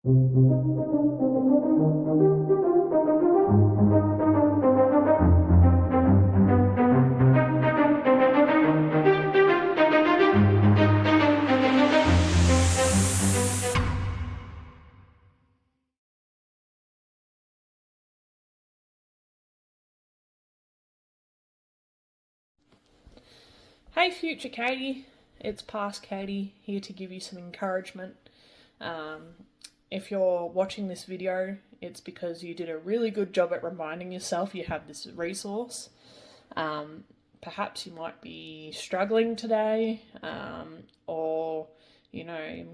Hey future Katie, it's past Katie here to give you some encouragement. Um, if you're watching this video, it's because you did a really good job at reminding yourself you have this resource. Perhaps you might be struggling today, or you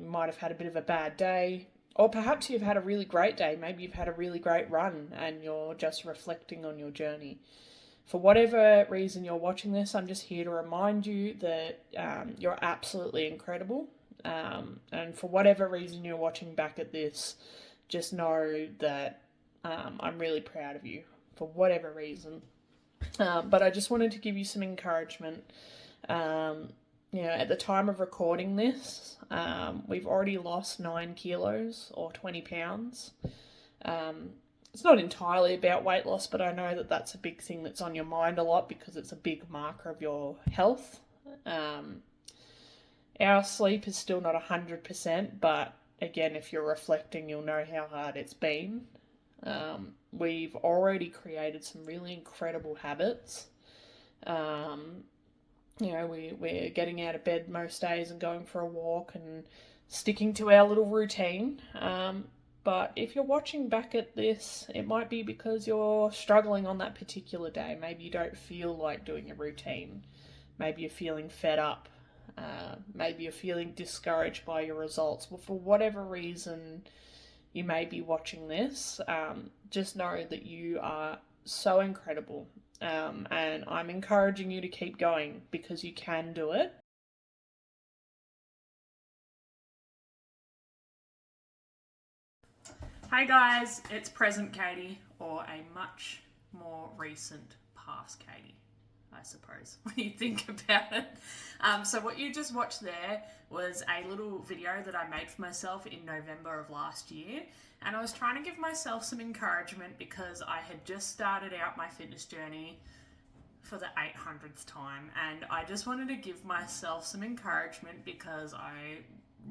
might have had a bit of a bad day, or perhaps you've had a really great day. Maybe you've had a really great run and you're just reflecting on your journey. For whatever reason you're watching this, I'm just here to remind you that you're absolutely incredible. And for whatever reason you're watching back at this, just know that I'm really proud of you for whatever reason. But I just wanted to give you some encouragement. At the time of recording this, we've already lost 9 kilos or 20 pounds. It's not entirely about weight loss, but I know that that's a big thing that's on your mind a lot because it's a big marker of your health. Our sleep is still not 100%, but again, if you're reflecting, you'll know how hard it's been. We've already created some really incredible habits. We're getting out of bed most days and going for a walk and sticking to our little routine. But if you're watching back at this, it might be because you're struggling on that particular day. Maybe you don't feel like doing a routine. Maybe you're feeling fed up. Maybe you're feeling discouraged by your results. Well, for whatever reason you may be watching this, just know that you are so incredible. And I'm encouraging you to keep going because you can do it. Hey guys, it's present Katie, or a much more recent past Katie, I suppose, when you think about it. So what you just watched there was a little video that I made for myself in November of last year. And I was trying to give myself some encouragement because I had just started out my fitness journey for the 800th time. And I just wanted to give myself some encouragement because I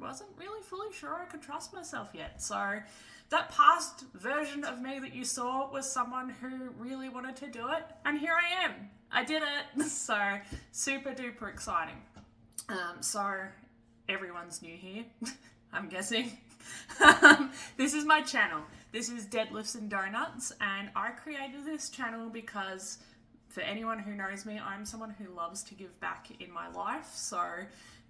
wasn't really fully sure I could trust myself yet. So that past version of me that you saw was someone who really wanted to do it, and here I am. I did it. So super duper exciting. So everyone's new here, I'm guessing. This is my channel. This is Deadlifts and Donuts, and I created this channel because for anyone who knows me, I'm someone who loves to give back in my life. So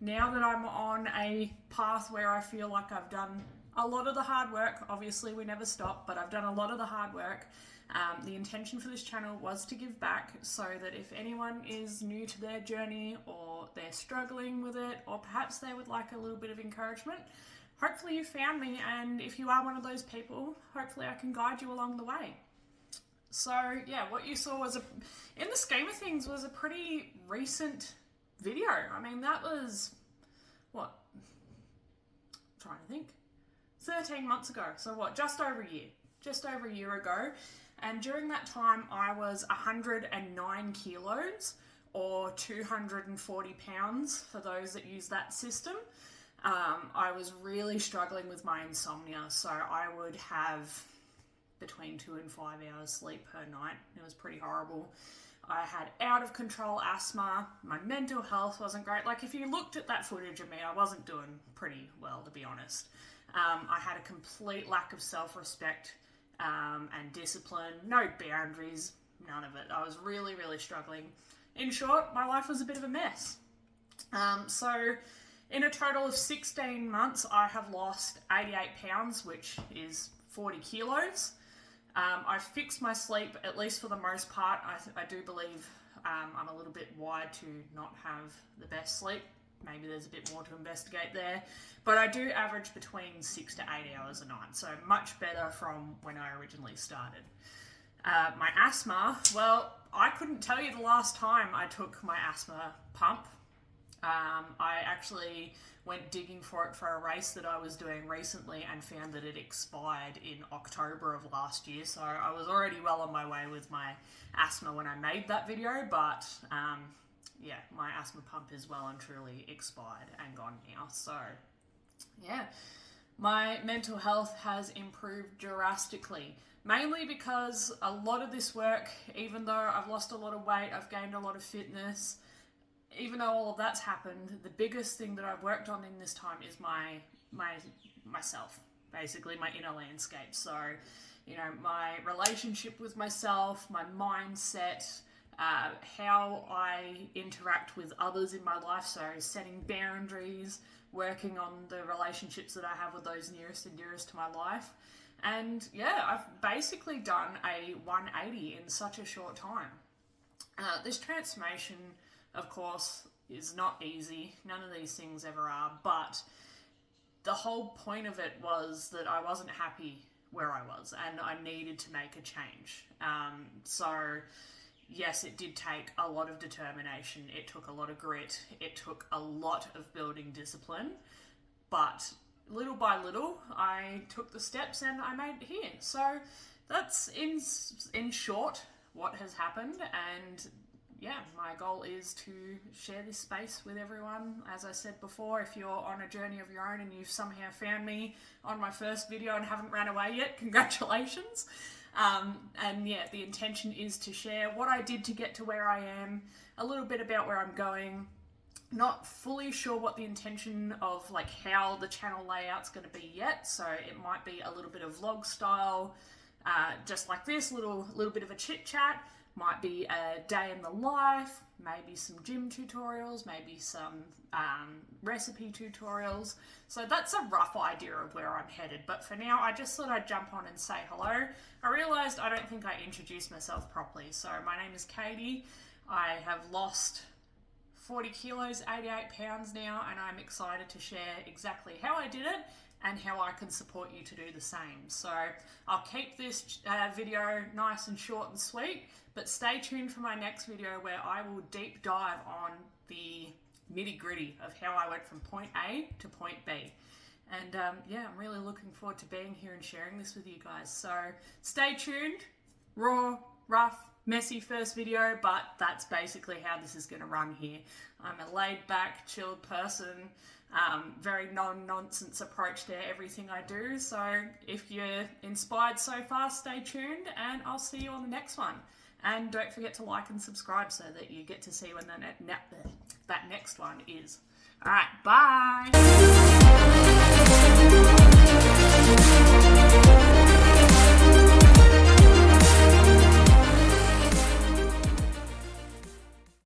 now that I'm on a path where I feel like I've done a lot of the hard work, obviously we never stop, but I've done a lot of the hard work. The intention for this channel was to give back so that if anyone is new to their journey or they're struggling with it, or perhaps they would like a little bit of encouragement, hopefully you found me, and if you are one of those people, hopefully I can guide you along the way. So yeah, what you saw was, in the scheme of things, was a pretty recent video. I mean, that was, what? I'm trying to think. 13 months ago. So what? Just over a year ago. And during that time, I was 109 kilos or 240 pounds for those that use that system. I was really struggling with my insomnia. So I would have between 2 and 5 hours sleep per night. It was pretty horrible. I had out of control asthma. My mental health wasn't great. Like, if you looked at that footage of me, I wasn't doing pretty well, to be honest. I had a complete lack of self-respect and discipline, no boundaries, none of it. I was really, really struggling. In short, my life was a bit of a mess. So in a total of 16 months, I have lost 88 pounds, which is 40 kilos. I've fixed my sleep, at least for the most part. I do believe I'm a little bit wired to not have the best sleep. Maybe there's a bit more to investigate there. But I do average between 6 to 8 hours a night, so much better from when I originally started. My asthma, well, I couldn't tell you the last time I took my asthma pump. I actually went digging for it for a race that I was doing recently and found that it expired in October of last year. So I was already well on my way with my asthma when I made that video, but yeah, my asthma pump is well and truly expired and gone now. So yeah, my mental health has improved drastically. Mainly because a lot of this work, even though I've lost a lot of weight, I've gained a lot of fitness, even though all of that's happened, the biggest thing that I've worked on in this time is myself, basically my inner landscape. So, you know, my relationship with myself, my mindset, how I interact with others in my life. So setting boundaries, working on the relationships that I have with those nearest and dearest to my life. And yeah, I've basically done a 180 in such a short time. This transformation, of course, is not easy. None of these things ever are. But the whole point of it was that I wasn't happy where I was and I needed to make a change. So yes, it did take a lot of determination. It took a lot of grit. It took a lot of building discipline. But little by little, I took the steps and I made it here. So that's in short what has happened. And yeah, my goal is to share this space with everyone. As I said before, if you're on a journey of your own and you've somehow found me on my first video and haven't ran away yet, congratulations. And yeah, the intention is to share what I did to get to where I am, a little bit about where I'm going. Not fully sure what the intention of like how the channel layout's going to be yet, so it might be a little bit of vlog style, just like this, little bit of a chit chat. Might be a day in the life, maybe some gym tutorials, maybe some recipe tutorials. So that's a rough idea of where I'm headed. But for now, I just thought I'd jump on and say hello. I realised I don't think I introduced myself properly. So my name is Katie. I have lost 40 kilos, 88 pounds now, and I'm excited to share exactly how I did it and how I can support you to do the same. So I'll keep this video nice and short and sweet, but stay tuned for my next video where I will deep dive on the nitty gritty of how I went from point A to point B. And yeah, I'm really looking forward to being here and sharing this with you guys. So stay tuned. Raw, rough, messy first video, but that's basically how this is going to run here. I'm a laid back, chilled person, very non-nonsense approach to everything I do. So if you're inspired so far, stay tuned and I'll see you on the next one. And don't forget to like and subscribe so that you get to see when that next one is. All right, bye.